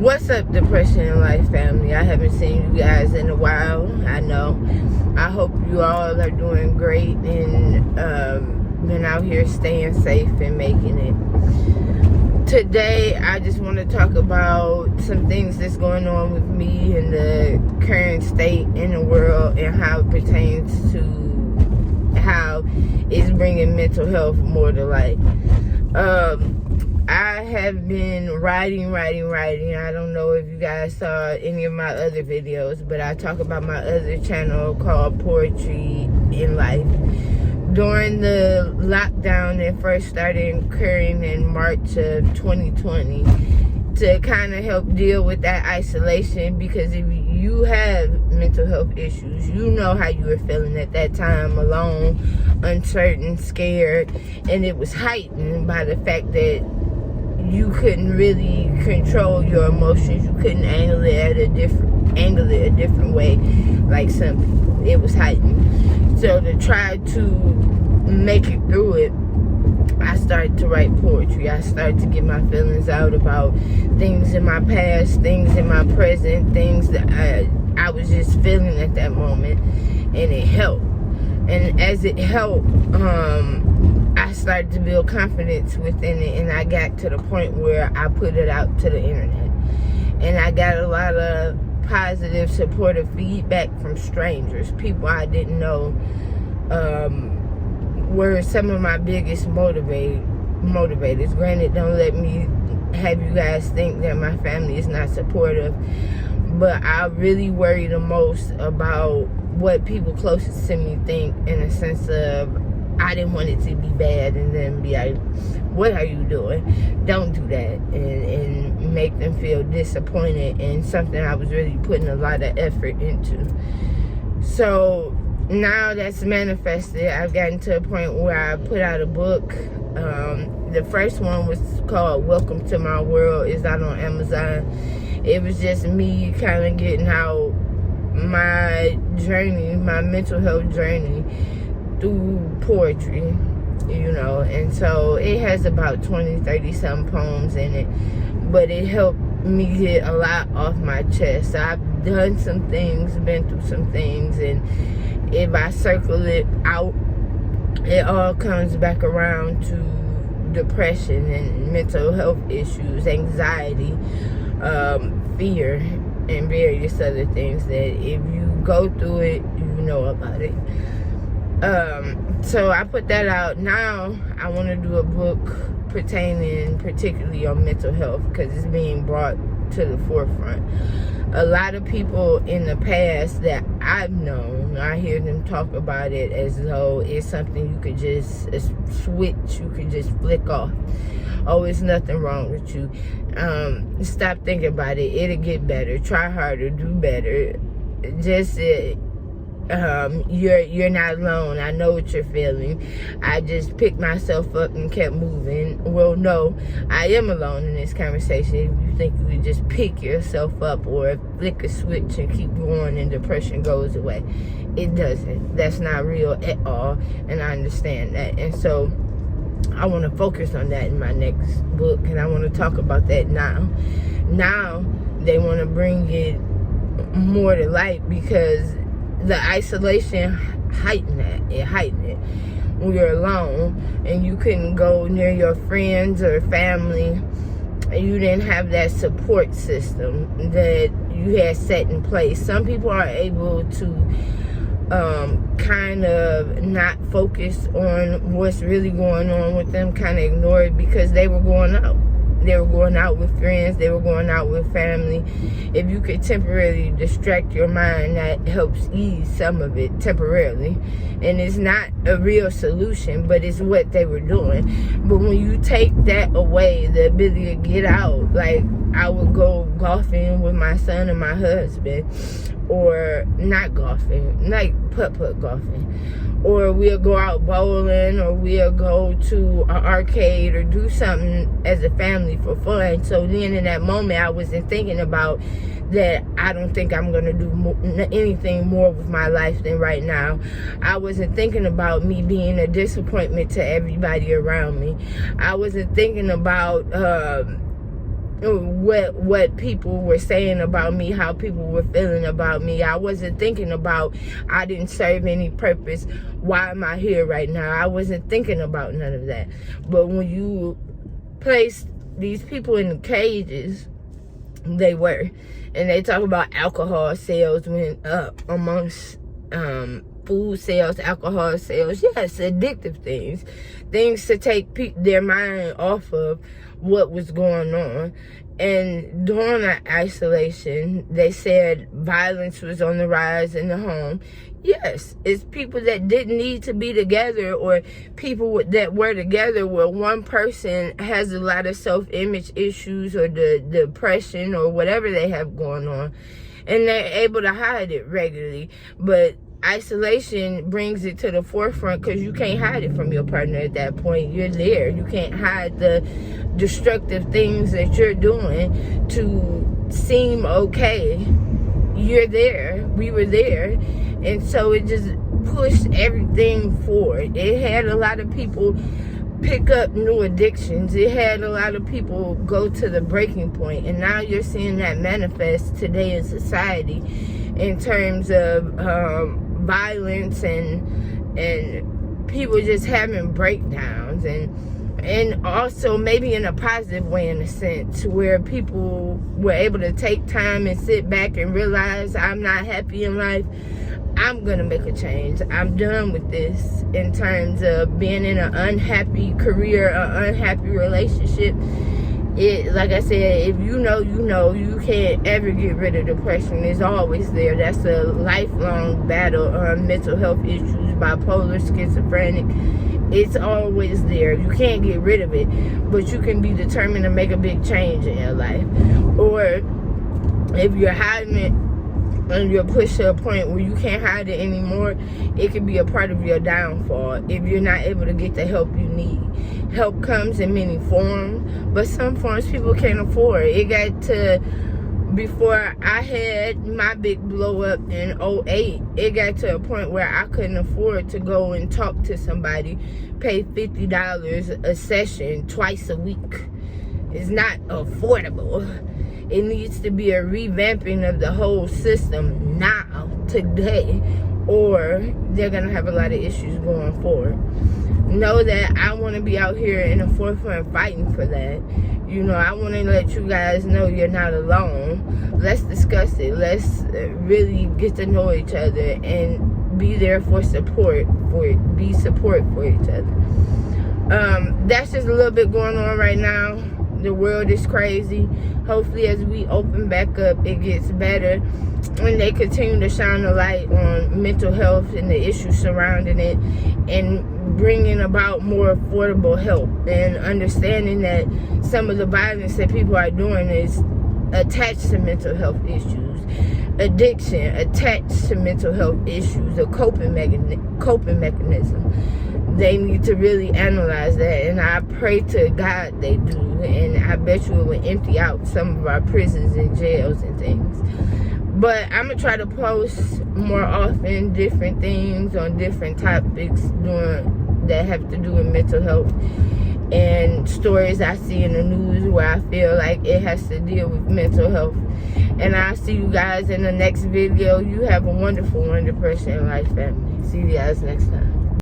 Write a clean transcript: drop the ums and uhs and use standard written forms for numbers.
What's up, Depression in Life family? I haven't seen you guys in a while. I know. I hope you all are doing great and been out here staying safe and making it. Today, I just want to talk about some things that's going on with me and the current state in the world and how it pertains to how it's bringing mental health more to light. I have been writing. I don't know if you guys saw any of my other videos, but I talk about my other channel called Poetry in Life. During the lockdown that first started occurring in March of 2020, to kind of help deal with that isolation, because if you have mental health issues, you know how you were feeling at that time, alone, uncertain, scared, and it was heightened by the fact that you couldn't really control your emotions. You couldn't angle it a different way like some people. It was heightened. So to try to make it through it, I started to write poetry. I started to get my feelings out about things in my past, things in my present, things that I was just feeling at that moment, and it helped. And as it helped, I started to build confidence within it, and I got to the point where I put it out to the internet. And I got a lot of positive, supportive feedback from strangers, people I didn't know, were some of my biggest motivators. Granted, don't let me have you guys think that my family is not supportive, but I really worry the most about what people closest to me think, in a sense of I didn't want it to be bad and then be like, what are you doing? Don't do that, and make them feel disappointed in something I was really putting a lot of effort into. So now that's manifested. I've gotten to a point where I put out a book. The first one was called Welcome to My World. It's out on Amazon. It was just me kind of getting out my journey, my mental health journey, through poetry, you know. And so it has about 30 some poems in it, but it helped me get a lot off my chest. I've done some things, been through some things, and if I circle it out, it all comes back around to depression and mental health issues, anxiety, fear, and various other things that if you go through it, you know about it. So I put that out. Now I want to do a book pertaining particularly on mental health, because it's being brought to the forefront. A lot of people in the past that I've known, I hear them talk about it as though it's something you could just switch, you could just flick off. Oh, it's nothing wrong with you. Stop thinking about it. It'll get better. Try harder. Do better. Just you're not alone. I know what you're feeling. I just picked myself up and kept moving. Well, no, I am alone in this conversation. If you think you could just pick yourself up or flick a switch and keep going and depression goes away, it doesn't. That's not real at all, and I understand that. And so I want to focus on that in my next book, and I want to talk about that now. Now they want to bring it more to light, because the isolation heightened that. It heightened it. When you're alone and you couldn't go near your friends or family, and you didn't have that support system that you had set in place. Some people are able to kind of not focus on what's really going on with them, kind of ignore it, because they were going out. They were going out with friends. They were going out with family. If you could temporarily distract your mind, that helps ease some of it temporarily. And it's not a real solution, but it's what they were doing. But when you take that away, the ability to get out, like I would go golfing with my son and my husband, or not golfing, like putt-putt golfing. Or we'll go out bowling, or we'll go to an arcade, or do something as a family for fun. So then in that moment, I wasn't thinking about that I don't think I'm going to do anything more with my life than right now. I wasn't thinking about me being a disappointment to everybody around me. I wasn't thinking about what people were saying about me, how people were feeling about me. I wasn't thinking about I didn't serve any purpose. Why am I here right now? I wasn't thinking about none of that. But when you place these people in the cages, they were. And they talk about alcohol sales went up amongst food sales, alcohol sales. Yes, addictive things to take their mind off of what was going on. And during that isolation, they said violence was on the rise in the home. Yes, it's people that didn't need to be together, or people that were together where one person has a lot of self-image issues or the depression or whatever they have going on, and they're able to hide it regularly. But isolation brings it to the forefront because you can't hide it from your partner at that point. You're there. You can't hide the destructive things that you're doing to seem okay. You're there. We were there. And so it just pushed everything forward. It had a lot of people pick up new addictions. It had a lot of people go to the breaking point. And now you're seeing that manifest today in society in terms of violence and people just having breakdowns, and also maybe in a positive way, in a sense, where people were able to take time and sit back and realize, I'm not happy in life. I'm gonna make a change. I'm done with this in terms of being in an unhappy career, an unhappy relationship. Like I said, if you know, you can't ever get rid of depression. It's always there. That's a lifelong battle. Mental health issues, bipolar, schizophrenic, it's always there. You can't get rid of it, but you can be determined to make a big change in your life. Or if you're hiding it and you're pushed to a point where you can't hide it anymore, it could be a part of your downfall if you're not able to get the help you need. Help comes in many forms, but some forms people can't afford. It got to, before I had my big blow up in 08, it got to a point where I couldn't afford to go and talk to somebody, pay $50 a session twice a week. It's not affordable. It needs to be a revamping of the whole system now, today, or they're gonna have a lot of issues going forward. Know that I want to be out here in the forefront fighting for that. You know, I want to let you guys know you're not alone. Let's discuss it. Let's really get to know each other and be there for support, be support for each other. That's just a little bit going on right now. The world is crazy. Hopefully as we open back up, it gets better and they continue to shine a light on mental health and the issues surrounding it, and bringing about more affordable help, and understanding that some of the violence that people are doing is attached to mental health issues. Addiction attached to mental health issues, a coping mechanism. They need to really analyze that, and I pray to God they do, and I bet you it will empty out some of our prisons and jails and things. But I'm going to try to post more often different things on different topics that have to do with mental health, and stories I see in the news where I feel like it has to deal with mental health. And I'll see you guys in the next video. You have a wonderful One Depression Life family. See you guys next time.